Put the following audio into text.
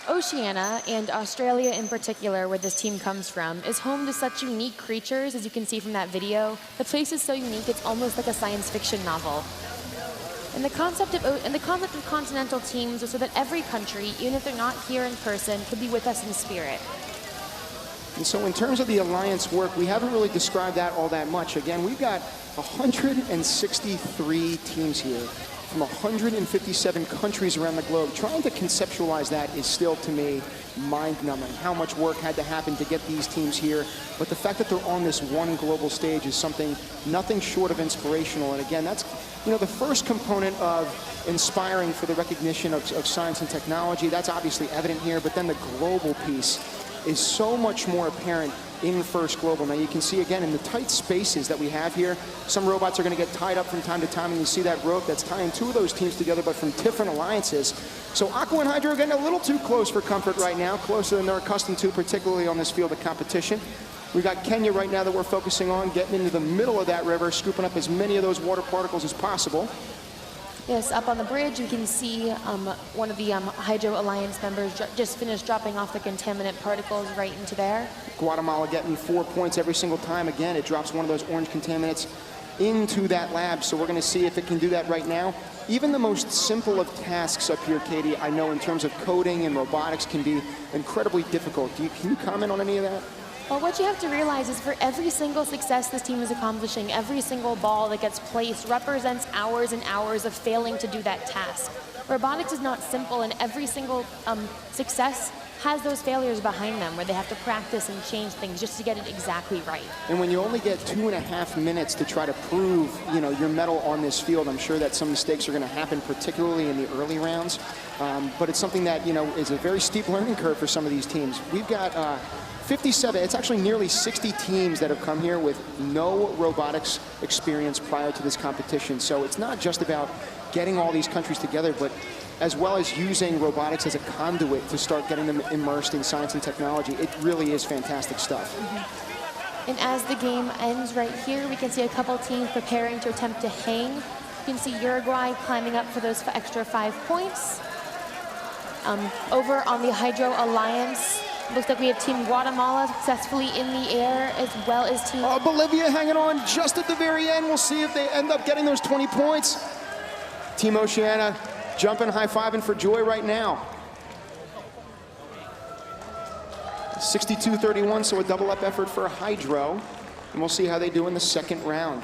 Oceania, and Australia in particular, where this team comes from, is home to such unique creatures, as you can see from that video. The place is so unique, it's almost like a science fiction novel. And the concept of continental teams is so that every country, even if they're not here in person, could be with us in spirit. And so in terms of the alliance work, we haven't really described that all that much. Again, we've got 163 teams here from 157 countries around the globe. Trying to conceptualize that is still, to me, mind-numbing. How much work had to happen to get these teams here. But the fact that they're on this one global stage is something nothing short of inspirational. And again, that's, you know, the first component of inspiring for the recognition of science and technology. That's obviously evident here, but then the global piece is so much more apparent in First Global. Now you can see again in the tight spaces that we have here, some robots are going to get tied up from time to time, and you see that rope that's tying two of those teams together, but from different alliances. So Aqua and Hydro are getting a little too close for comfort right now, closer than they're accustomed to, particularly on this field of competition. We've got Kenya right now that we're focusing on, getting into the middle of that river, scooping up as many of those water particles as possible. Yes, up on the bridge, you can see one of the Hydro Alliance members just finished dropping off the contaminant particles right into there. Guatemala getting 4 points every single time. Again, it drops one of those orange contaminants into that lab, so we're going to see if it can do that right now. Even the most simple of tasks up here, Katie, I know in terms of coding and robotics can be incredibly difficult. Can you comment on any of that? Well, what you have to realize is for every single success this team is accomplishing, every single ball that gets placed represents hours and hours of failing to do that task. Robotics is not simple, and every single success has those failures behind them where they have to practice and change things just to get it exactly right. And when you only get 2.5 minutes to try to prove, you know, your mettle on this field, I'm sure that some mistakes are going to happen, particularly in the early rounds. But it's something that, you know, is a very steep learning curve for some of these teams. We've got 57, it's actually nearly 60 teams that have come here with no robotics experience prior to this competition. So it's not just about getting all these countries together, but as well as using robotics as a conduit to start getting them immersed in science and technology. It really is fantastic stuff. And as the game ends right here, we can see a couple teams preparing to attempt to hang. You can see Uruguay climbing up for those extra 5 points. Over on the Hydro Alliance, looks like we have Team Guatemala successfully in the air, as well as Team... Bolivia hanging on just at the very end. We'll see if they end up getting those 20 points. Team Oceania jumping, high-fiving for joy right now. 62-31, so a double-up effort for Hydro. And we'll see how they do in the second round.